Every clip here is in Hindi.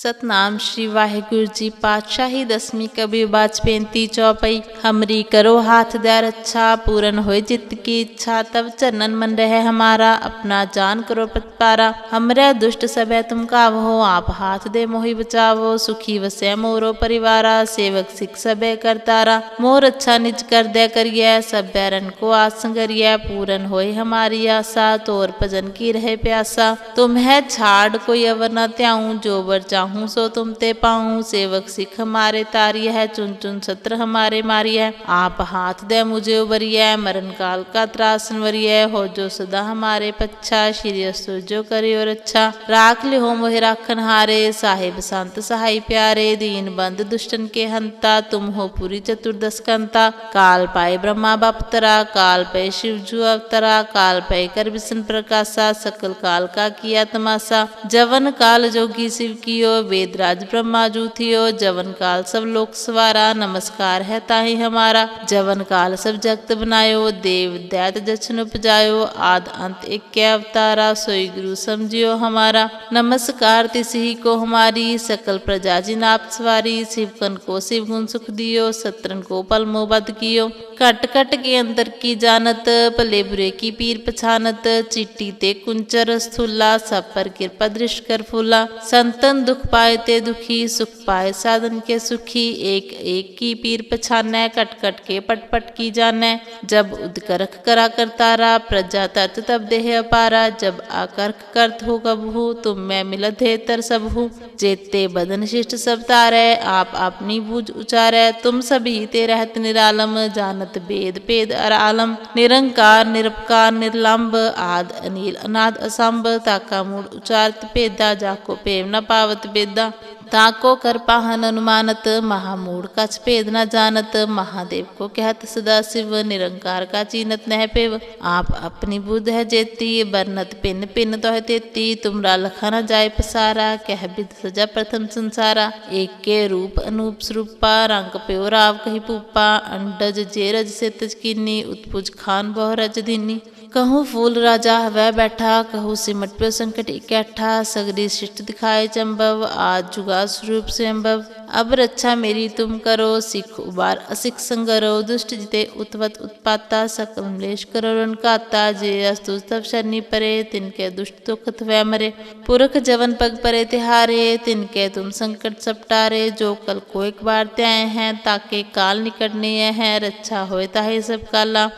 सतनाम श्री वाहिगुरु जी पातशाही दसवीं कबीर बाज 35 हमरी करो हाथ दया रक्षा पूरन होए चित्त की इच्छा तब चरणन मन रहे हमारा अपना जान करो प्रतिपारा हमरे दुष्ट सबे तुम कावहो आप हाथ दे मोहि बचावो सुखी वसै मोरो परिवारा सेवक सिख सबे करतारा मोर अच्छा निज कर दे करिए सब बैरन को आस संगरिए पूरन होए हमारी आशा तोर भजन की रहे प्यासा तुम है छाड़ कोई अवर न त्याऊं जो बर चाहूं सो तुम ते पाऊं सेवक सिख हमारे तारी है चुन चुन सत्र हमारे मारी है आप हाथ दे मुझे उबरिए मरण काल का त्रासन वरिए हो जो सदा हमारे पच्छा श्री असुर जो करे और अच्छा राख ले हो मोहि राखन हारे साहिब संत सहाय प्यारे दीन बंद दुष्टन के हंता तुम हो पूरी चतुर्दश कंता काल पाए ब्रह्मा बापतरा काल पे शिव जू अवतरा काल पे कर विष्णु प्रकाशा सकल काल का किया तमाशा जवन काल जोगी शिव कियो वेदराज ब्रह्मा जू थियो जवन काल सब लोक सवारा नमस्कार है ताहि हमारा जवन काल सब जगत बनायो देव दैत जछन उपजायो आद अंत एक अवतारा सोई गुरु समझियो हमारा नमस्कार तिसही को हमारी सकल प्रजा जिन आप सवारी शिवकन को शिव गुण सुख दियो सत्रन को पल मोबद कियो कट कट के अंतर की जानत भले बुरे की पीर पछानत चिट्टी ते कुंचर स्थूला सब पर कृपा दृष्ट कर फूला संतन दुख पाए ते दुखी सुख पाए साधन के सुखी एक एक की पीर पछानै कट कट के पट पट की जानै जब उदकरख करा करतारा प्रजा तत् तब देह अपारा जब आकर्क करत हो कबहू तुम मैं मिलत है तर सबहू जेते बदन शिष्ट सब तारै आप अपनी बूझ उचारै तुम सभी ते रहत निरालम जानत भेद भेद अर आलम निरंकार निरपकार निर्लंब आद अनिल अनाद असंभ ताका मूड उचारत भेदा जाको पेव न पावत बेदा ताको कर पाहन अनुमानत महामूढ़ कछ भेद न जानत महादेव को कहत सदा शिव निरंकार का चीनत नह पेव आप अपनी बुद्ध है जेती बरनत पिन पिन तो है तेती तुमरा लखा न जाय पसारा कह बिद सजा प्रथम संसारा एक के रूप अनूप स्वरूपा रंग पेव राव कही पूपा अंडज जे रज से तजकीनी उत्पुज खान बहु रज धीनी कहूँ फूल राजा वह बैठा कहूँ सिमट पे संकट इकट्ठा सगरी शिष्ट दिखाए चंबव आज जुगा स्वरूप से अम्बव अब रक्षा मेरी तुम करो सिख उबार असिख संगरो दुष्ट जिते उत्वत उत्पाता सकल मलेश करो रनकाता जे अस्तु तब शनि परे तिनके दुष्ट तो खत वह मरे पुरख जवन पग परे तिहारे तिनके तुम संकट सपटारे जो कल को एक बार त्याए हैं ताके काल निकटने हैं रक्षा होए ताहे सब काला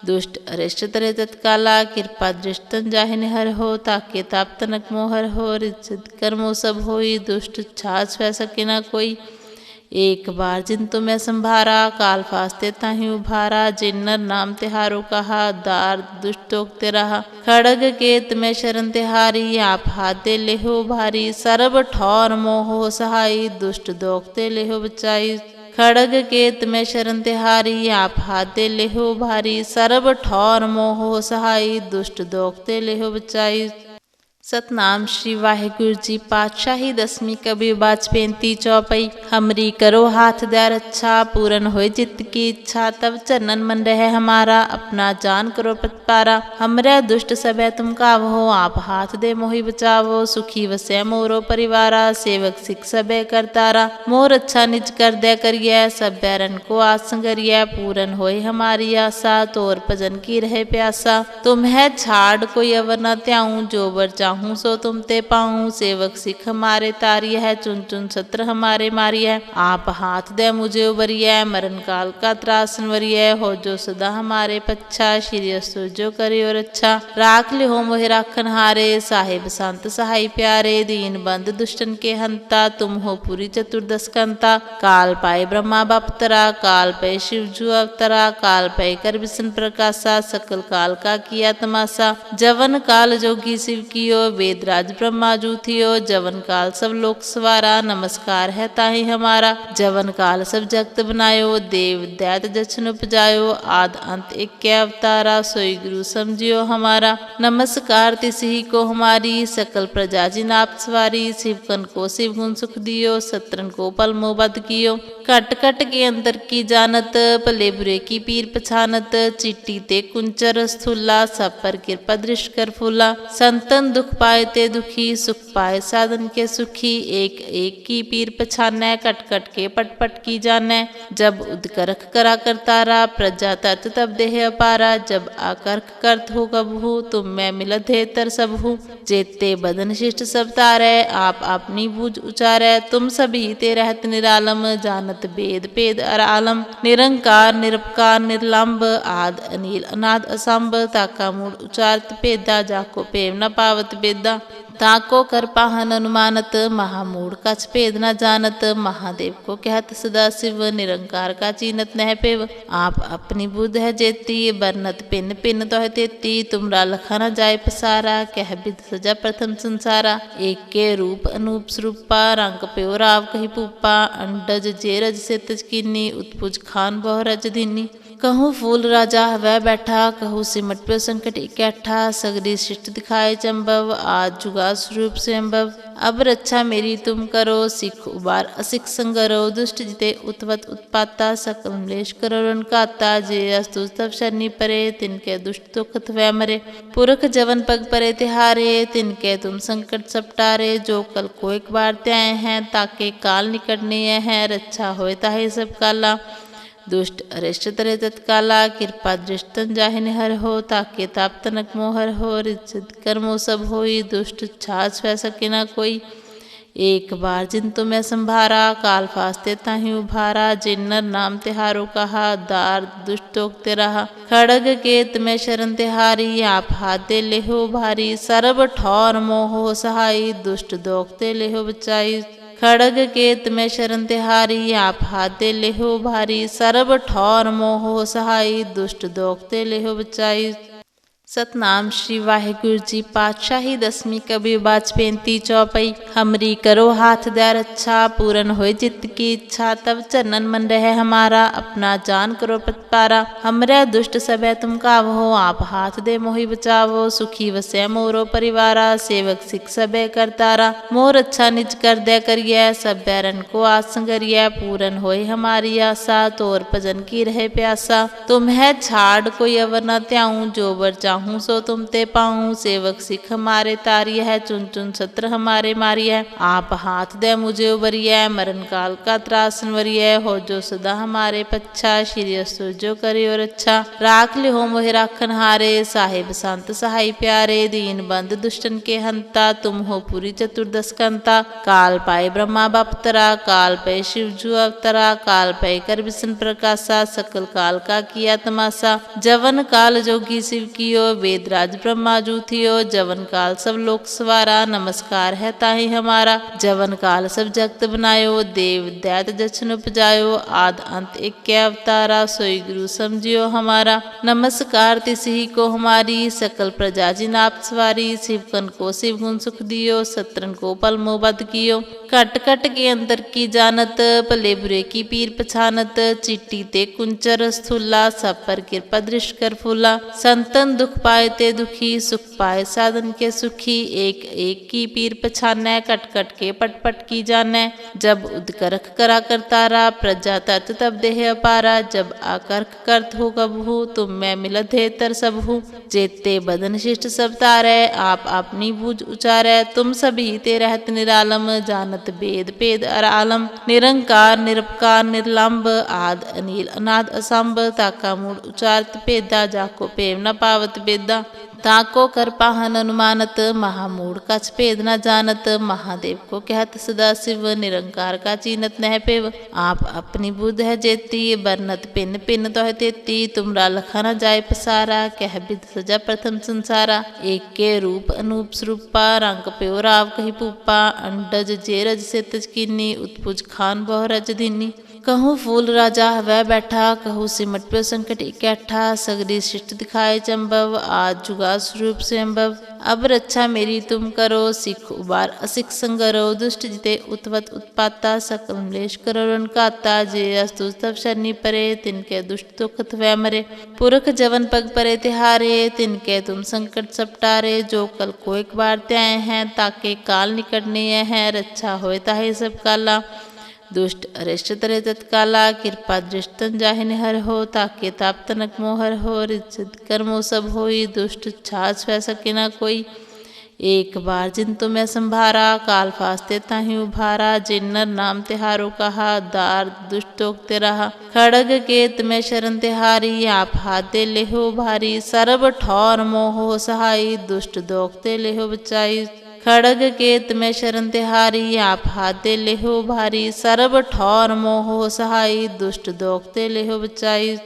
दुष्ट अरिष्ट तरे तत्काला कृपा दृष्टन जाहिन हर हो ताके ताप तनक मोहर हो रिचित कर्मो सब होई दुष्ट छाछ वह सके न कोई एक बार जिन तुम्हें संभारा काल फास्ते ताहि उभारा जिन्नर नाम तिहारो कहा दार दुष्टोक्ते रहा खड़ग के तुम्हें शरण तिहारी आप हाथ दे लेहो भारी सर्व ठौर मोहो सहाई दुष्ट दोखते लेहो बचाई खड़ग केत में शरण तिहारी आप हाथ दे लेहो भारी सर्व ठौर मोहो सहाई दुष्ट दोखते लेहो बचाई सतनाम श्री वाहिगुरु जी पातशाही दसवीं कबीर बाज 35 हमरी करो हाथ दया रक्षा पूरन होए चित्त की इच्छा तब चरणन मन रहे हमारा अपना जान करो प्रतिपारा हमरे दुष्ट सबे तुम कावहो आप हाथ दे मोहि बचावो सुखी वसै मोरो परिवारा सेवक सिख सबे करतारा मोर अच्छा निज कर दे करिए सब बैरन को आस संगरिए पूरन होए हमारी आशा तोर भजन की रहे प्यासा तुम है छाड़ कोई अवर न त्याऊं जो बर चाहूं सो तुम ते पाऊं सेवक सिख हमारे तारी है चुन चुन सत्र हमारे मारी है आप हाथ दे मुझे उबरिए मरण काल का त्रासन वरिए हो जो सदा हमारे पच्छा श्री असुर जो करे और अच्छा राख ले हो मोहि राखन हारे साहिब संत सहाय प्यारे दीन बंद दुष्टन के हंता तुम हो पूरी चतुर्दश कंता काल पाए ब्रह्मा बापतरा काल पे शिव जू अवतरा काल पे कर विष्णु प्रकाशा सकल काल का किया तमाशा जवन काल जोगी शिव कियो वेदराज ब्रह्मा जू थियो जवन काल सब लोक सवारा नमस्कार है ताहि हमारा जवन काल सब जगत बनायो देव दैत जछन उपजायो आद अंत एक अवतारा सोई गुरु समझियो हमारा नमस्कार तिसही को हमारी सकल प्रजा जिन आप सवारी शिवकन को शिव गुण सुख दियो सत्रन को पल मोबद कियो कट कट के अंतर की जानत भले बुरे की पीर पछानत चिट्टी ते कुंचर स्थूला सब पर कृपा दृष्ट कर फूला संतन दुख पाए ते दुखी, सुख पाए साधन के सुखी। एक एक की पीर पछानै, कट कट के पट पट की जानै। जब उदकरख करा करतारा, प्रजा तत् तब देह अपारा। जब आकर्क करत हो कबहू, तुम मैं मिलत है तर सबहू। जेते बदन शिष्ट सब तारै, आप अपनी बूझ उचारै। तुम सभी ते रहत निरालम, जानत वेद पेद अर आलम। निरंकार निरपकार निर्लंब, आद अनील अनाद असंभ। ताका मूल उचारत भेदा, जाको पेव न पावत बेदा। ताको कर पाहन अनुमानत, महामूढ़ कछ भेद न जानत। महादेव को कहत सदा शिव, निरंकार का चीनत नह पेव। आप अपनी बुध है जेती, बरनत पिन पिन तोह तेती। तुमरा लखा न जाय पसारा, कह बिद सजा प्रथम संसारा। एक के रूप अनूप स्वरूपा, रंग प्यो राव कही पूपा। अंडज जेरज से तज कीनी, उत्पुज खान बहु रज दीनी। कहूँ फूल राजा हवै बैठा, कहूँ सिमट पे संकट इकट्ठा। सगरी शिष्ट दिखाए चंबव, आज जुगा स्वरूप से अम्बव। अब रक्षा मेरी तुम करो, सिख उबार असिख संगरो। दुष्ट जिते उत्वत उत्पाता, सकल मलेश करो रनकाता। जे अस्तु तब शनि परे, तिनके दुष्ट तो खत वै मरे। पुरख जवन पग परे तिहारे, तिनके तुम संकट सपटारे। जो कल को एक बार त्याए हैं, ताके काल निकटने हैं। रक्षा होए ताहे सब काला, दुष्ट अरिष्ट तरे तत्काला। कृपा दृष्टन जाहिन हर हो, ताके ताप तनक मोहर हो। रिचित कर्मो सब होई, दुष्ट छाछ वै सके न कोई। एक बार जिन तुम्हें संभारा, काल फास्ते ताहि उभारा। जिन नर नाम तिहारो कहा, दार दुष्टोक्ते रहा। खड़ग के तुम्हें शरण तिहारी, आप हाथ दे लेहो भारी। सर्ब ठौर मोहो सहाई, दुष्ट दोखते लेहो बचाई। खड़ग केत में शरण तिहारी, आप हाथ दे लेहो भारी। सर्ब ठौर मोहो सहाई, दुष्ट दोखते लेहो बचाई। सतनाम श्री वाहिगुरु जी पातशाही दसवीं कबीर बाच पेंती चौपई। हमरी करो हाथ दया रक्षा, पूरन होए चित्त की इच्छा। तब चरणन मन रहे हमारा, अपना जान करो प्रतिपारा। हमरे दुष्ट सब है तुम कावहो, आप हाथ दे मोहि बचावो। सुखी वसै मोरो परिवारा, सेवक सिख सबे करतारा। मोर अच्छा निज कर दे करिए, सब बैरन को आस संगरिए। पूरन होए हमारी आशा, तोर भजन की रहे प्यासा। तुम्हें छाड़ कोई अवर न त्याऊं, जो बर चाहूं सो तुम ते पाऊं। सेवक सिख हमारे तारिय है, चुन चुन सत्र हमारे मारिय। आप हाथ दे मुझे उबरिय, मरण काल का त्रासन वरिय। हो जो सदा हमारे पच्छा, श्री असुर जो करियो रक्षा। राख ले हो मोहि राखन हारे, साहिब संत सहाय प्यारे। दीन बंद दुष्टन के हंता, तुम हो पूरी चतुर्दश कंता। काल पाए ब्रह्मा बापतरा, काल पे शिव जू अवतरा। काल पे कर विष्णु प्रकाशा, सकल काल का किया तमाशा। जवन काल जोगी शिव कियो, वेदराज ब्रह्मा जू थियो। जवन काल सब लोक सवारा, नमस्कार है ताहि हमारा। जवन काल सब जगत बनायो, देव दैत जछन उपजायो। आद अंत एक अवतारा, सोई गुरु समझियो हमारा। नमस्कार तिसही को हमारी, सकल प्रजा जिन आप सवारी। शिवकन को शिव गुण सुख दियो, सत्रन को पल मोह बद कियो। कट कट के अंतर की जानत, भले बुरे की पीर पछानत। चिट्टी ते कुंचर स्थूला, सब पर कृपा दृष्ट कर फूला। संतन दुख पाए ते दुखी, सुख पाए साधन के सुखी। एक एक की पीर पछानै, कट कट के पट पट की जानै। जब उदकरख करा करतारा, प्रजा तत् तब देह अपारा। जब आकर्क करत हो कबहू, तुम मैं मिलत है तर सबहू। जेते बदन शिष्ट सब तारै, आप अपनी बूझ उचारै। तुम सभी ते रहत निरालम, जानत वेद पेद अर आलम। निरंकार निरपकार निर्लंब, आद अनील अनाद असंभ। ताका मूल उचारत भेदा, जाको पेव न पावत बेदा। ताको कर पाहन अनुमानत, महामूढ़ कछ भेद न जानत। महादेव को कहत सदा शिव, निरंकार का चीनत नह पेव। आप अपनी बुध है जेती, बरनत पिन पिन तोह तेती। तुमरा लखा न जाय पसारा, कह बिद सजा प्रथम संसारा। एक के रूप अनूप स्वरूपा, रंग प्यो राव कही पूपा। अंडज जेरज से तज कीनी, उत्पुज खान बहु रज दीनी। कहूँ फूल राजा हवै बैठा, कहूँ सिमट पे संकट इकट्ठा। सगरी शिष्ट दिखाए चंबव, आज जुगा स्वरूप से अम्बव। अब रक्षा मेरी तुम करो, सिख उबार असिख संगरो। दुष्ट जिते उत्वत उत्पाता, सकल मलेश करो रनकाता। जे अस्तु तब शनि परे, तिनके दुष्ट तो खत वै मरे। पुरख जवन पग परे तिहारे, तिनके तुम संकट सपटारे। जो कल को एक बार त्याए हैं, ताके काल निकटने हैं। रक्षा होए ताहे सब काला, दुष्ट अरिष्ट तरे तत्काला। कृपा दृष्टन जाहिन हर हो, ताके ताप तनक मोहर हो। रिचित कर्मो सब होई, दुष्ट छाछ वै सके न कोई। एक बार जिन तुम्हें संभारा, काल फास्ते ताहि उभारा। जिन्नर नाम तिहारो कहा, दार दुष्टोक्ते रहा। खड़ग केत में शरण तिहारी, आप हाथ दे लेहो भारी। सर्ब ठौर मोहो सहाई, दुष्ट दोखते लेहो बचाई। खड़ग केत में शरण तिहारी, आप हाथ दे लेहो भारी। सर्ब ठौर मोहो सहाई, दुष्ट दोखते लेहो बचाई।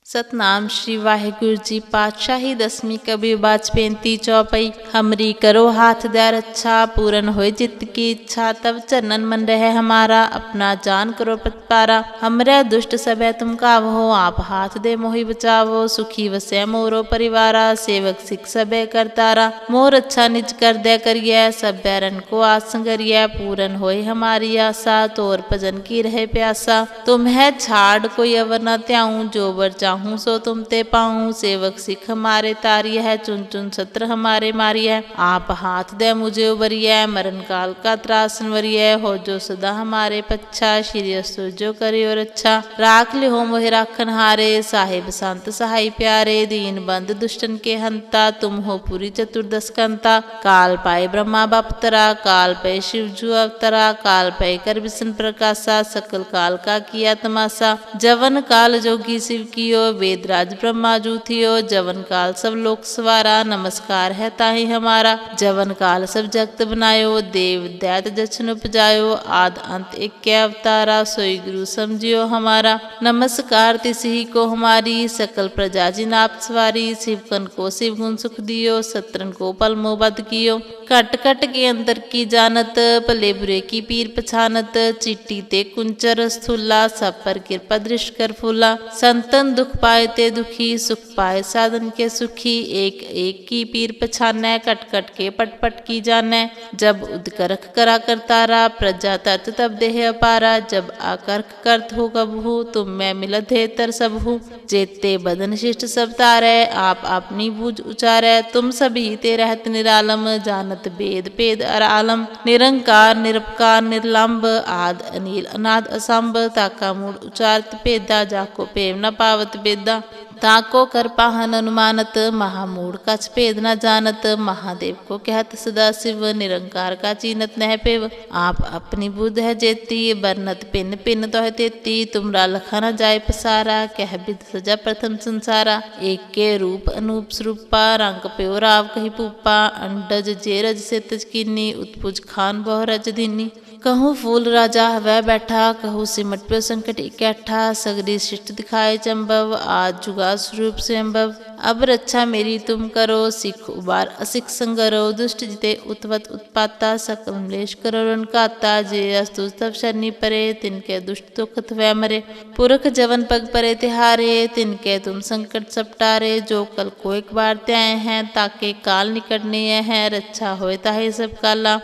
सतनाम श्री वाहिगुरु जी पातशाही दसवीं कबीर बाच पेंती चौपई। हमरी करो हाथ दे रक्षा, पूरन होए चित्त की इच्छा। तब चरणन मन रहे हमारा, अपना जान करो प्रतिपारा। हमरे दुष्ट सबे तुम कावहो, आप हाथ दे मोहि बचावो। सुखी वसै मोरो परिवारा, सेवक सिख सबे करतारा। मोर अच्छा निज कर दे करिए, सब बैरन को आस संगरिए। पूरन होए हमारी आशा, तोर भजन की रहे प्यासा। तुम्हें छाड़ कोई अवर न त्याऊं, जो वर चाहूं सो तुम ते पाऊं। सेवक सिख हमारे तारिय है, चुन चुन सत्र हमारे मारिय। आप हाथ दे मुझे उबरिय, मरण काल का त्रासन वरिय। हो जो सदा हमारे पच्छा, श्री असुर जो करे और अच्छा। राख ले हो मोहि राखन हारे, साहिब संत सहाय प्यारे। दीन बंद दुष्टन के हंता, तुम हो पूरी चतुर्दश कंता। काल पाए ब्रह्मा बपतरा, काल पे शिव जू अवतरा। काल पे कर विष्णु प्रकाशा, सकल काल का किया तमाशा। जवन काल जोगी शिव कियो, वेद राज ब्रह्मा जू थियो। जवन काल सब लोक सवारा, नमस्कार है ताहि हमारा। जवन काल सब जगत बनायो, देव दैत जछन उपजायो। आद अंत एक अवतारा, सोई गुरु समझियो हमारा। नमस्कार तिसही को हमारी, सकल प्रजा जिन आप सवारी। शिवकन को शिव गुण सुख दियो, सत्रन को पल मोबद कियो। कट कट के अंतर की जानत, भले बुरे की पीर पछानत। चिट्टी ते कुंचर स्थूला, सब पर कृपा दृष्ट कर फूला। संतन दुख पाए ते दुखी, सुख पाए साधन के सुखी। एक एक की पीर पछानै, कट कट के पट पट की जानै। जब उदकरख करा करतारा, प्रजा तत् तब देह अपारा। जब आकर्क करत हो कबहू, तुम मैं मिलत है तर सबहू। जेते बदन शिष्ट सब तारै, आप अपनी बूझ उचारै। तुम सभी ते रहत निरालम, जानत वेद पेद अर आलम। निरंकार निरपकार निर्लंब, आद अनिल अनाद असंभ। ताका मूड उचारत पेदा, जाको पेव न पावत बेदा। ताको कर पाहन अनुमानत, महामूढ़ कछ भेद न जानत। महादेव को कहत सदा शिव, निरंकार का चीनत नह पेव। आप अपनी बुध है जेती, बरनत पिन पिन तो है तेती। तुमरा लखा न जाय पसारा, कह बिद सजा प्रथम संसारा। एक के रूप अनूप स्वरूपा, रंग प्यो राव कही पूपा। अंडज जे रज से तज कीनी, उत्पुज खान बहु रज दीनी। कहूँ फूल राजा वह बैठा, कहूँ सिमट पे संकट इकट्ठा। सगरी शिष्ट दिखाए चंबव, आज जुगा स्वरूप से अम्बव। अब रक्षा मेरी तुम करो, सिख उबार असिख संगरो। दुष्ट जिते उत्वत उत्पाता, सकल मलेश करो रनकाता। जे अस्तु तब शनि परे, तिनके दुष्ट तो कथ वह मरे। पुरख जवन पग परे तिहारे, तिनके तुम संकट सपटारे। जो कल को एक बार त्याए हैं, ताके काल निकटने हैं। रक्षा होए ताहे सब काला,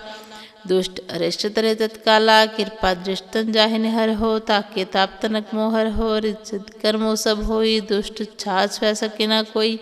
दुष्ट अरिष्ट तरे तत्काला। कृपा दृष्टन जाहि निहर हो, ताके ताप तनक मोहर हो। रिचित कर्मो सब होई, दुष्ट छाछ वह सके न कोई।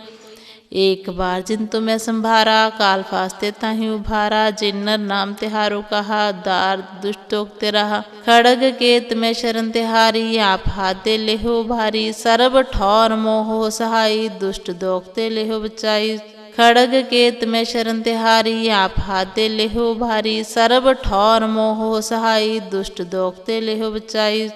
एक बार जिन तुम्हें संभारा, काल फास्ते ताहि उभारा। जिन्नर नाम तिहारो कहा, दार दुष्टोक्ते रहा। खड़ग केत में शरण तिहारी, आप हाथ दे लेहो भारी। सर्ब ठौर मोहो सहाई, दुष्ट दोखते लेहो बचाई। खड़ग केत में शरण तिहारी, आप हाथ दे लेहो भारी। सर्ब ठौर मोहो सहाई, दुष्ट दोखते लेहो बचाई।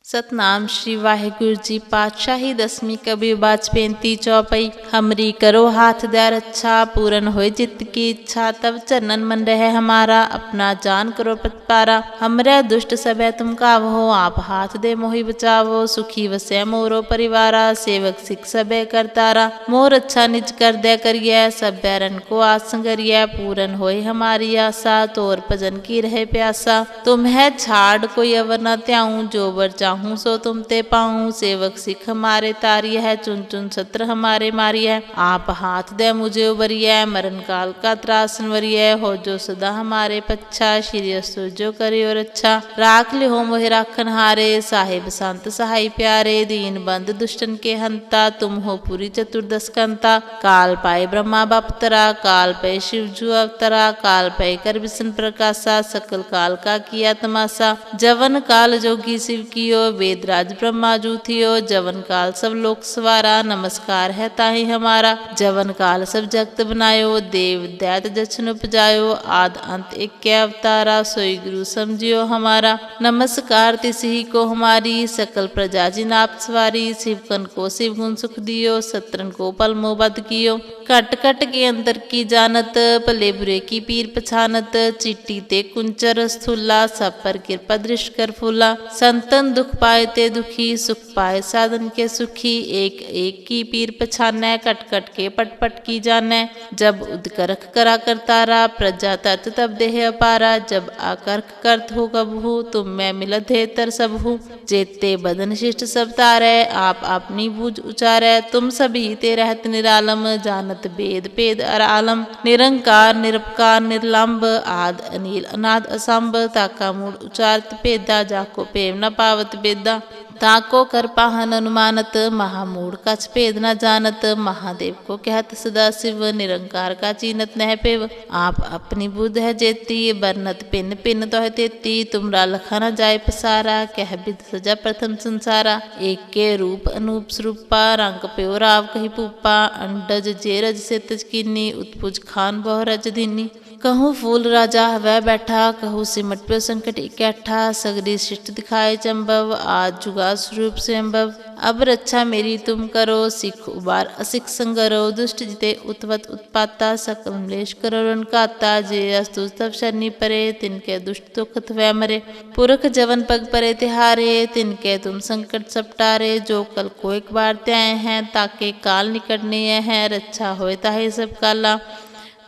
सतनाम श्री वाहिगुरु जी पातशाही दसवीं कबीर बाच पेंती चौपई। हमरी करो हाथ दे रक्षा, पूरन होए चित्त की इच्छा। तब चरणन मन रहे हमारा, अपना जान करो प्रतिपारा। हमरे दुष्ट सबे तुम कावहो, आप हाथ दे मोहि बचावो। सुखी वसै मोरो परिवारा, सेवक सिख सबे करतारा। मोर अच्छा निज कर दे करिए, सब बैरन को आस संगरिए। पूरन होए हमारी आशा, तोर भजन की रहे प्यासा। तुम्हें छाड़ कोई अवर न त्याऊं, जो वर चाहूं सो तुम ते पाऊं। सेवक सिख हमारे तारिय है, चुन चुन सत्र हमारे मारिय। आप हाथ दे मुझे उबरिय, मरण काल का त्रासन वरिय। हो जो सदा हमारे पच्छा, श्री असुर जो करे और अच्छा। राख ले हो मोहि राखन हारे, साहिब संत सहाय प्यारे। दीन बंद दुष्टन के हंता, तुम हो पूरी चतुर्दश कंता। काल पाए ब्रह्मा बपतरा, काल पे शिव जू अवतरा। काल पे कर विष्णु प्रकाशा, सकल काल का किया तमाशा। जवन काल जोगी शिव कियो, वेदराज ब्रह्मा जूथियो, जवन काल सब लोक सवारा, नमस्कार है ताहि हमारा। जवन काल सब जगत बनायो, देव दैत जछन उपजायो, आद अंत एक अवतारा, सोई गुरु समझियो हमारा। नमस्कार तिसही को हमारी, सकल प्रजा जिन आप सवारी, शिवकन को शिव गुण सुख दियो, सत्रन को पल मोह बद कियो। कट कट के अंतर की जानत, भले बुरे की पीर पछानत, चिट्टी ते कुंचर स्थूला, सब पर कृपा दृष्ट कर फूला। संतन दुख पाए ते दुखी, सुख पाए साधन के सुखी, एक एक की पीर पछानै, कट कट के पट पट की जानै। जब उदकरख करा करतारा, प्रजा तरत तब देह अपारा, जब आकर्क करत हो कबहू, तुम मैं मिलत है तर सबहू। जेते बदन शिष्ट सब तारै, आप अपनी बूझ उचारै, तुम सभी ते रहत निरालम, जानत वेद पेद अर आलम। निरंकार निरपकार निर्लंब, आद अनिल अनाद असंभ, ताका मूल उचारत भेदा, जाको पेम न पावत बेदा। ताको कर पाहन अनुमानत, महामूढ़ कछ भेद न जानत, महादेव को कहत सदा शिव, निरंकार का चीनत नह पेव। आप अपनी बुध है जेती, बरनत पिन पिन तो है तेती, तुमरा लखा न जाय पसारा, कह बिद सजा प्रथम संसारा। एक के रूप अनूप स्वरूपा, रंग प्यो राव कही पूपा, अंडज जेरज से तज कीनी, उत्पुज खान बहु रज दीनी। कहूँ फूल राजा वह बैठा, कहूँ सिमट पे संकट इकट्ठा, सगरी शिष्ट दिखाए चंबव, आज जुगा स्वरूप से अम्बव। अब रक्षा मेरी तुम करो, सिख उबार असिख संगरो, दुष्ट जिते उत्वत उत्पाता, सकल मलेश करो रनकाता, जे अस्तु तब शनि परे, तिनके दुष्ट दुखत वह मरे। पुरख जवन पग परे तिहारे, तिनके तुम संकट सपटारे, जो कल को एक बार त्याए हैं, ताके काल निकट नहीं है, रक्षा होए ताहे सब काला।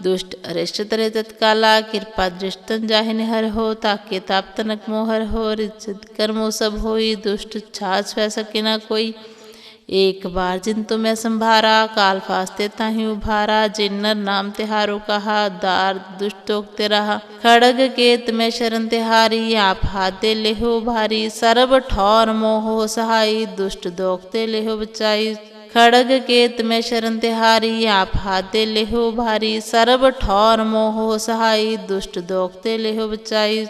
दुष्ट अरिष्ट तरे तत्काला, कृपा दृष्टन जाहिन हर हो, ताके ताप तनक मोहर हो, रिचित कर्मो सब होई, दुष्ट छाछ वह सके न कोई। एक बार जिन तुम्हें संभारा, काल फास्ते ताहि उभारा, जिन नर नाम तिहारो कहा, दार दुष्ट टोकते रहा। खड़ग के तुम्हें शरण तिहारी, आप हाथ दे लेहो भारी, सर्ब ठौर मोहो सहाई, दुष्ट दोखते लेहो बचाई। खड़ग केत में शरण तिहारी, आप हाथ दे लेहो भारी, सर्ब ठौर मोहो सहाई, दुष्ट दोखते लेहो बचाई।